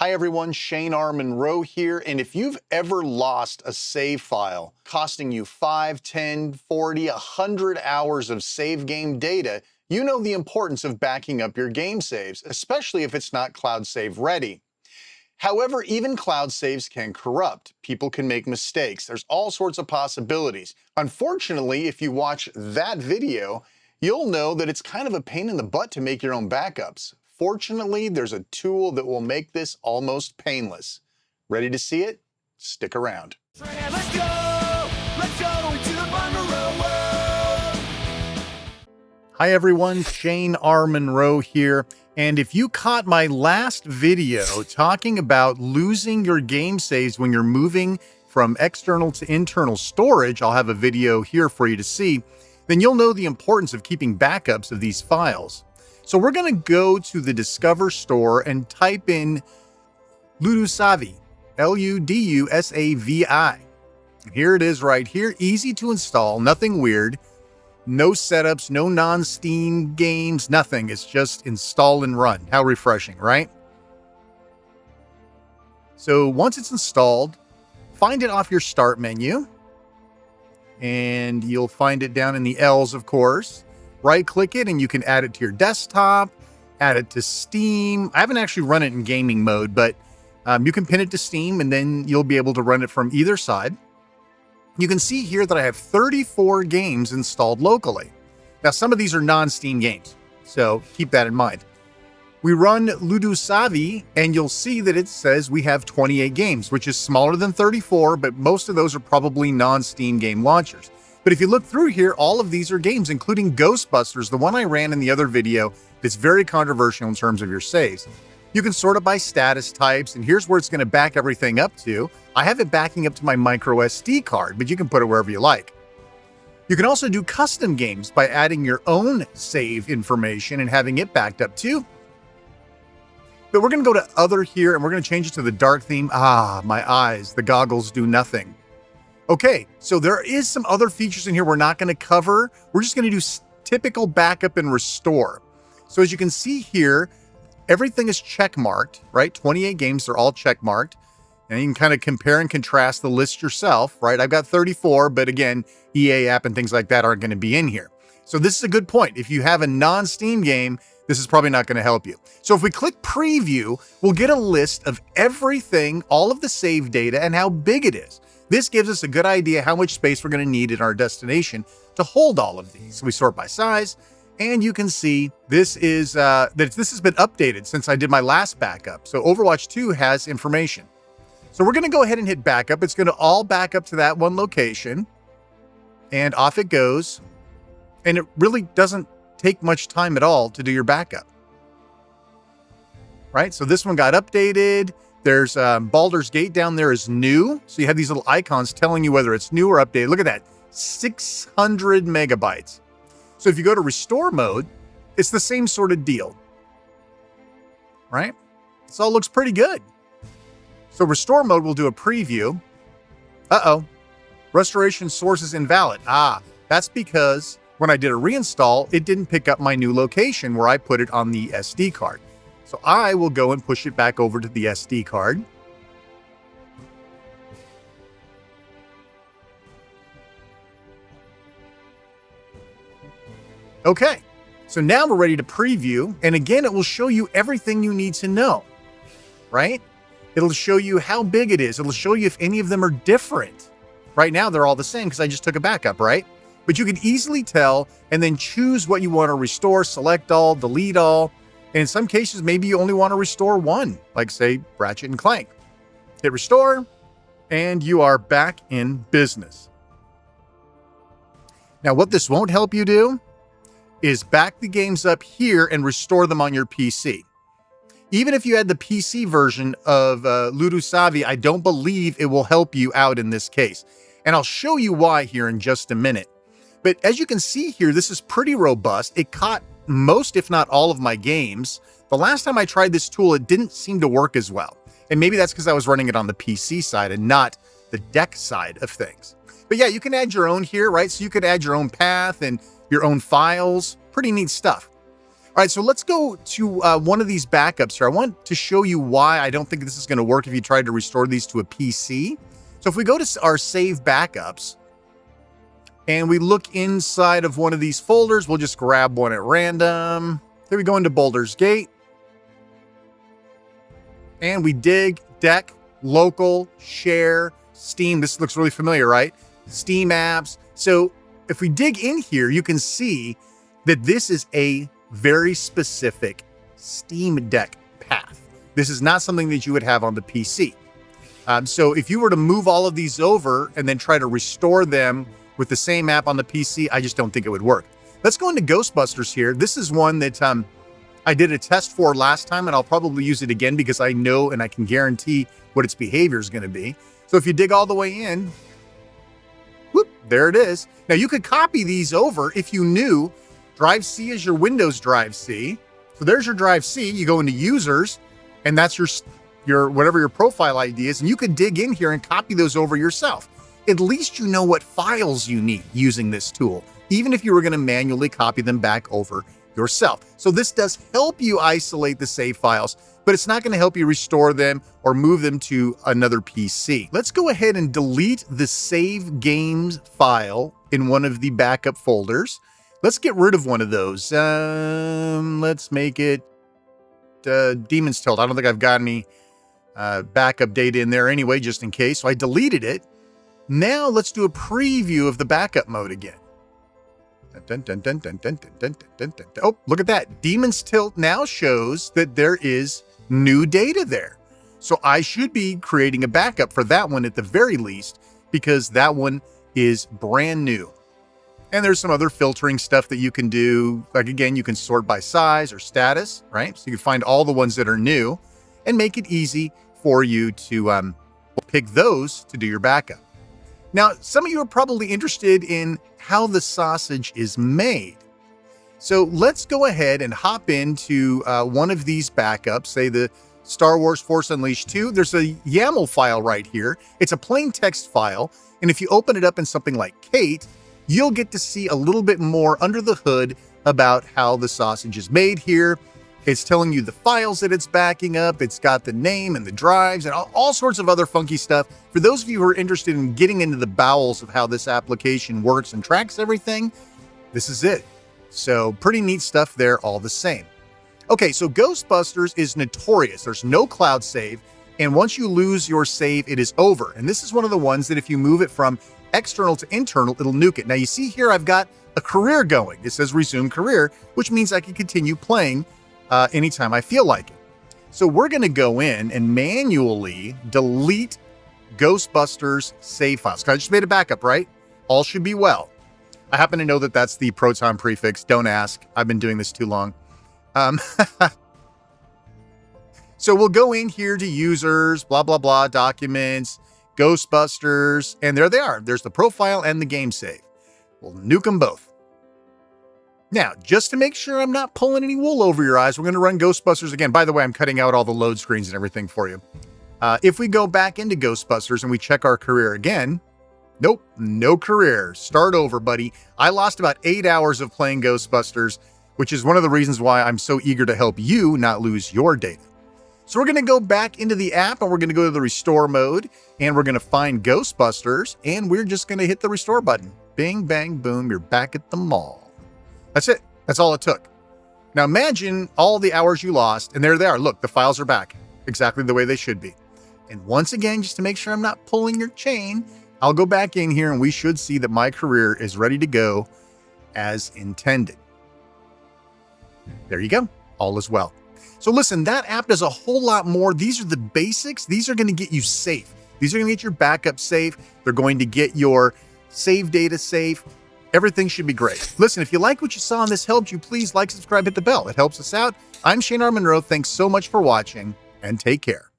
Hi everyone, Shane R. Monroe here, and if you've ever lost a save file costing you 5, 10, 40, 100 hours of save game data, you know the importance of backing up your game saves, especially if it's not cloud save ready. However, even cloud saves can corrupt. People can make mistakes. There's all sorts of possibilities. Unfortunately, if you watch that video, you'll know that it's kind of a pain in the butt to make your own backups. Fortunately, there's a tool that will make this almost painless. Ready to see it? Stick around. Let's go into the Monroe world. Hi everyone, Shane R. Monroe here. And if you caught my last video talking about losing your game saves when you're moving from external to internal storage, I'll have a video here for you to see, then you'll know the importance of keeping backups of these files. So we're going to go to the Discover store and type in Ludusavi, L-U-D-U-S-A-V-I. Here it is right here, easy to install, nothing weird. No setups, no non-Steam games, nothing. It's just install and run. How refreshing, right? So once it's installed, find it off your start menu. And you'll find it down in the L's, of course. Right-click it and you can add it to your desktop, add it to Steam. I haven't actually run it in gaming mode, but you can pin it to Steam and then you'll be able to run it from either side. You can see here that I have 34 games installed locally. Now, some of these are non-Steam games, so keep that in mind. We run Ludusavi, and you'll see that it says we have 28 games, which is smaller than 34, but most of those are probably non-Steam game launchers. But if you look through here, all of these are games, including Ghostbusters, the one I ran in the other video that's very controversial in terms of your saves. You can sort it by status types, and here's where it's going to back everything up to. I have it backing up to my micro SD card, but you can put it wherever you like. You can also do custom games by adding your own save information and having it backed up too. But we're going to go to Other here, and we're going to change it to the dark theme. Ah, my eyes, the goggles do nothing. Okay, so there is some other features in here we're not going to cover. We're just going to do typical backup and restore. So as you can see here, everything is check marked, right? 28 games, they're all check marked. And you can kind of compare and contrast the list yourself, right? I've got 34, but again, EA app and things like that aren't going to be in here. So this is a good point. If you have a non-Steam game, this is probably not going to help you. So if we click preview, we'll get a list of everything, all of the save data and how big it is. This gives us a good idea how much space we're going to need in our destination to hold all of these. So we sort by size. And you can see this is that this has been updated since I did my last backup. So Overwatch 2 has information. So we're going to go ahead and hit backup. It's going to all back up to that one location. And off it goes. And it really doesn't take much time at all to do your backup. Right? So this one got updated. There's Baldur's Gate down there is new. So you have these little icons telling you whether it's new or updated. Look at that. 600 megabytes. So if you go to restore mode, it's the same sort of deal, right? This all looks pretty good. So restore mode will do a preview. Uh-oh, restoration source is invalid. Ah, that's because when I did a reinstall, it didn't pick up my new location where I put it on the SD card. So I will go and push it back over to the SD card. Okay, so now we're ready to preview, and again, it will show you everything you need to know, right? It'll show you how big it is. It'll show you if any of them are different. Right now, they're all the same because I just took a backup, right? But you can easily tell and then choose what you want to restore, select all, delete all. And in some cases, maybe you only want to restore one, like say Ratchet and Clank. Hit restore, and you are back in business. Now, what this won't help you do is back the games up here and restore them on your PC. Even if you had the PC version of Ludusavi, I don't believe it will help you out in this case. And I'll show you why here in just a minute. But as you can see here, this is pretty robust. It caught most, if not all of my games. The last time I tried this tool, it didn't seem to work as well. And maybe that's because I was running it on the PC side and not the deck side of things. But yeah, you can add your own here, right? So you could add your own path and your own files. Pretty neat stuff. All right, so let's go to one of these backups here. I want to show you why I don't think this is going to work if you tried to restore these to a PC. So if we go to our save backups and we look inside of one of these folders, we'll just grab one at random. Here we go into Boulder's Gate. And we dig, deck, local, share, Steam. This looks really familiar, right? Steam apps. So if we dig in here, you can see that this is a very specific Steam Deck path. This is not something that you would have on the PC. So if you were to move all of these over and then try to restore them with the same app on the PC, I just don't think it would work. Let's go into Ghostbusters here. This is one that I did a test for last time, and I'll probably use it again because I know and I can guarantee what its behavior is going to be. So if you dig all the way in, whoop, there it is. Now you could copy these over if you knew Drive C is your Windows Drive C. So there's your Drive C. You go into Users, and that's your whatever your profile ID is, and you could dig in here and copy those over yourself. At least you know what files you need using this tool, even if you were going to manually copy them back over yourself. So this does help you isolate the save files, but it's not going to help you restore them or move them to another PC. Let's go ahead and delete the save games file in one of the backup folders. Let's get rid of one of those. Let's make it Demon's Tilt. I don't think I've got any backup data in there anyway, just in case. So I deleted it. Now let's do a preview of the backup mode again. Oh, look at that. Demon's Tilt now shows that there is new data there. So I should be creating a backup for that one at the very least, because that one is brand new. And there's some other filtering stuff that you can do. Like, again, you can sort by size or status, right? So you can find all the ones that are new and make it easy for you to pick those to do your backup. Now, some of you are probably interested in how the sausage is made. So let's go ahead and hop into one of these backups, say the Star Wars Force Unleashed 2. There's a YAML file right here. It's a plain text file. And if you open it up in something like Kate, you'll get to see a little bit more under the hood about how the sausage is made here. It's telling you the files that it's backing up. It's got the name and the drives and all sorts of other funky stuff. For those of you who are interested in getting into the bowels of how this application works and tracks everything, this is it. So pretty neat stuff there all the same. Okay, so Ghostbusters is notorious. There's no cloud save. And once you lose your save, it is over. And this is one of the ones that if you move it from external to internal, it'll nuke it. Now you see here, I've got a career going. It says resume career, which means I can continue playing anytime I feel like it. So we're going to go in and manually delete Ghostbusters save files. I just made a backup, right? All should be well. I happen to know that that's the Proton prefix. Don't ask. I've been doing this too long. So we'll go in here to users, blah, blah, blah, documents, Ghostbusters, and there they are. There's the profile and the game save. We'll nuke them both. Now, just to make sure I'm not pulling any wool over your eyes, we're going to run Ghostbusters again. By the way, I'm cutting out all the load screens and everything for you. If we go back into Ghostbusters and we check our career again, nope, no career. Start over, buddy. I lost about 8 hours of playing Ghostbusters, which is one of the reasons why I'm so eager to help you not lose your data. So we're going to go back into the app and we're going to go to the restore mode and we're going to find Ghostbusters and we're just going to hit the restore button. Bing, bang, boom, you're back at the mall. That's it. That's all it took. Now imagine all the hours you lost, and there they are. Look, the files are back exactly the way they should be. And once again, just to make sure I'm not pulling your chain, I'll go back in here and we should see that my career is ready to go as intended. There you go. All is well. So listen, that app does a whole lot more. These are the basics. These are going to get you safe. These are going to get your backup safe. They're going to get your save data safe. Everything should be great. Listen, if you like what you saw and this helped you, please like, subscribe, hit the bell. It helps us out. I'm Shane R. Monroe. Thanks so much for watching and take care.